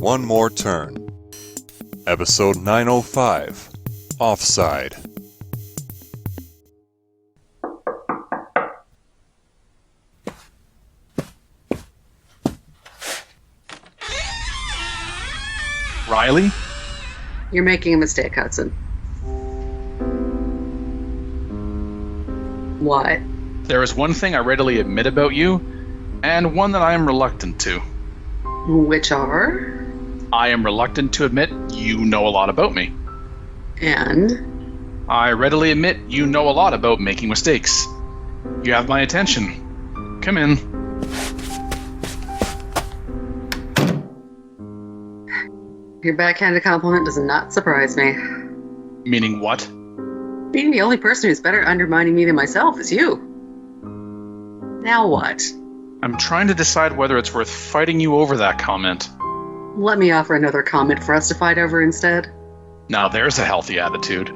one more turn. Episode 905, Offside. Riley? You're making a mistake, Hudson. What? There is one thing I readily admit about you, and one that I am reluctant to. Which are? I am reluctant to admit you know a lot about me. And? I readily admit you know a lot about making mistakes. You have my attention. Come in. Your backhanded compliment does not surprise me. Meaning what? Being the only person who's better at undermining me than myself is you. Now what? I'm trying to decide whether it's worth fighting you over that comment. Let me offer another comment for us to fight over instead. Now there's a healthy attitude.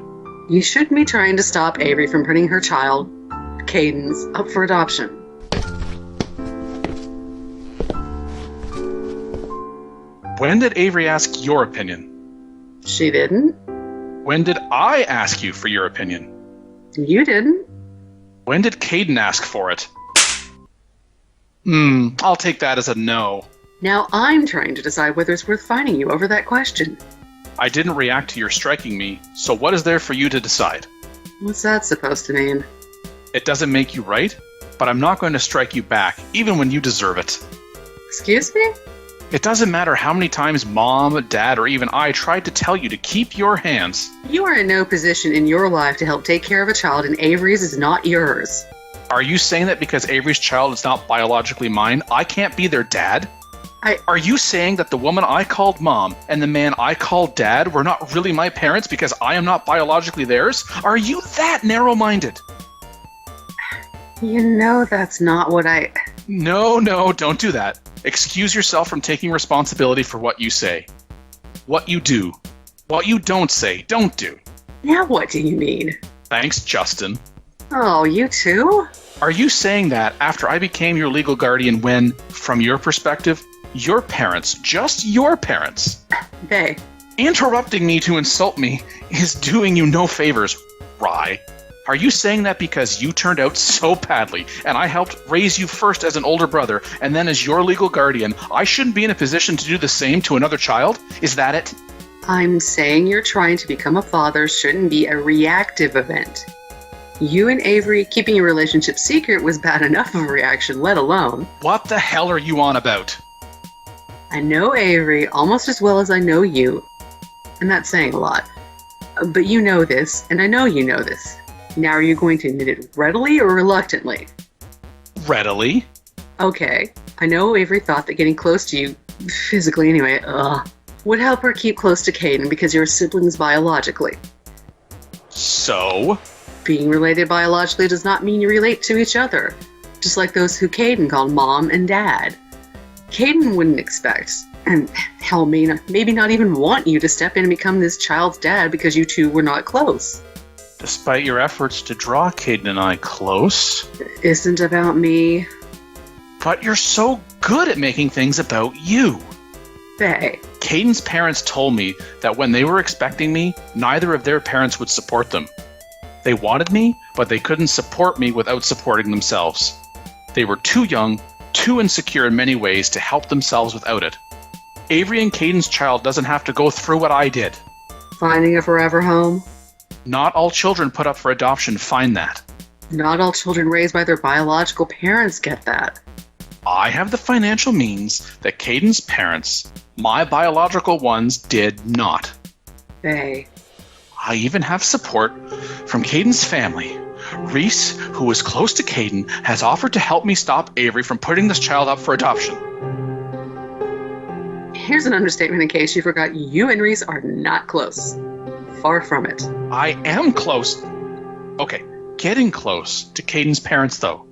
You shouldn't be trying to stop Avery from putting her child, Cadence, up for adoption. When did Avery ask your opinion? She didn't. When did I ask you for your opinion? You didn't. When did Caden ask for it? I'll take that as a no. Now I'm trying to decide whether it's worth fighting you over that question. I didn't react to your striking me, so what is there for you to decide? What's that supposed to mean? It doesn't make you right, but I'm not going to strike you back, even when you deserve it. Excuse me? It doesn't matter how many times Mom, Dad, or even I tried to tell you to keep your hands. You are in no position in your life to help take care of a child, and Avery's is not yours. Are you saying that because Avery's child is not biologically mine, I can't be their dad? Are you saying that the woman I called Mom and the man I called Dad were not really my parents because I am not biologically theirs? Are you that narrow-minded? You know that's not what I... No, don't do that. Excuse yourself from taking responsibility for what you say. What you do. What you don't say, don't do. Now what do you mean? Thanks, Justin. Oh, you too? Are you saying that after I became your legal guardian when, from your perspective, your parents, just your parents, They. interrupting me to insult me is doing you no favors, Rye? Are you saying that because you turned out so badly, and I helped raise you first as an older brother, and then as your legal guardian, I shouldn't be in a position to do the same to another child? Is that it? I'm saying you're trying to become a father shouldn't be a reactive event. You and Avery keeping your relationship secret was bad enough of a reaction, let alone... What the hell are you on about? I know Avery almost as well as I know you. And that's saying a lot. But you know this, and I know you know this. Now are you going to admit it readily or reluctantly? Readily? Okay. I know Avery thought that getting close to you, physically anyway, would help her keep close to Caden because you're siblings biologically. So? Being related biologically does not mean you relate to each other. Just like those who Caden called Mom and Dad. Caden wouldn't expect, and hell, maybe not even want you to step in and become this child's dad because you two were not close. Despite your efforts to draw Caden and I close. It isn't about me. But you're so good at making things about you. Faye. Caden's parents told me that when they were expecting me, neither of their parents would support them. They wanted me, but they couldn't support me without supporting themselves. They were too young, too insecure in many ways to help themselves without it. Avery and Caden's child doesn't have to go through what I did. Finding a forever home? Not all children put up for adoption find that. Not all children raised by their biological parents get that. I have the financial means that Caden's parents, my biological ones, did not. Faye. I even have support from Caden's family. Reese, who is close to Caden, has offered to help me stop Avery from putting this child up for adoption. Here's an understatement in case you forgot you and Reese are not close. Far from it. I am close. Okay, getting close to Caden's parents, though.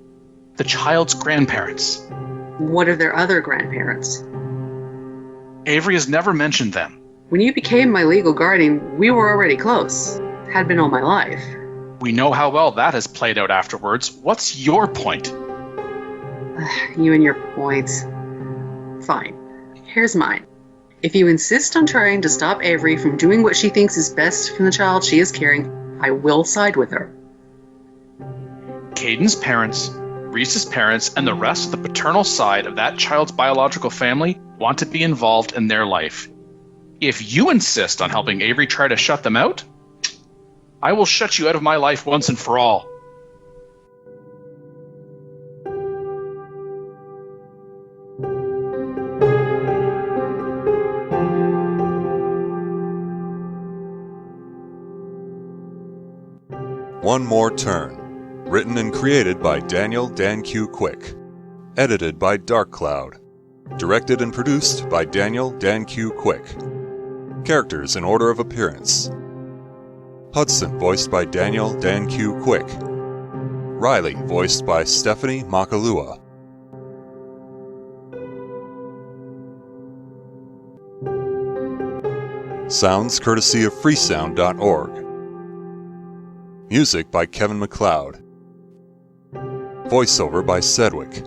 The child's grandparents. What are their other grandparents? Avery has never mentioned them. When you became my legal guardian, we were already close. Had been all my life. We know how well that has played out afterwards. What's your point? You and your points. Fine. Here's mine. If you insist on trying to stop Avery from doing what she thinks is best for the child she is carrying, I will side with her. Caden's parents, Reese's parents, and the rest of the paternal side of that child's biological family want to be involved in their life. If you insist on helping Avery try to shut them out, I will shut you out of my life once and for all. One More Turn. Written and created by Daniel Dan Q. Quick. Edited by Dark Cloud. Directed and produced by Daniel Dan Q. Quick. Characters in order of appearance. Hudson, voiced by Daniel Dan Q. Quick. Riley, voiced by Stephanie Makalua. Sounds courtesy of freesound.org. Music by Kevin MacLeod. Voiceover by Sedgwick.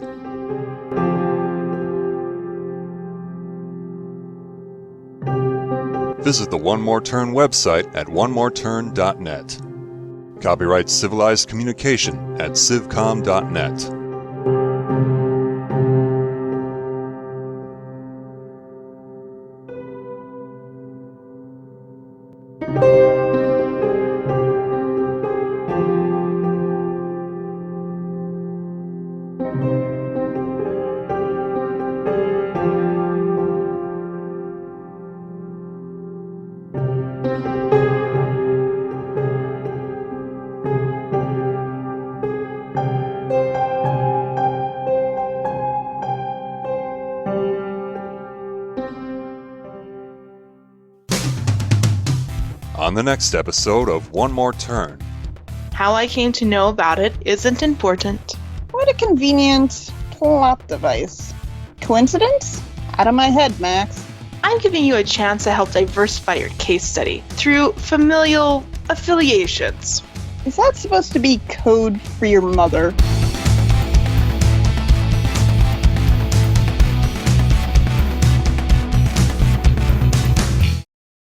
Visit the One More Turn website at onemoreturn.net. Copyright Civilized Communication at civcom.net. On the next episode of One More Turn. How I came to know about it isn't important. What a convenient plot device. Coincidence? Out of my head, Max. I'm giving you a chance to help diversify your case study through familial affiliations. Is that supposed to be code for your mother?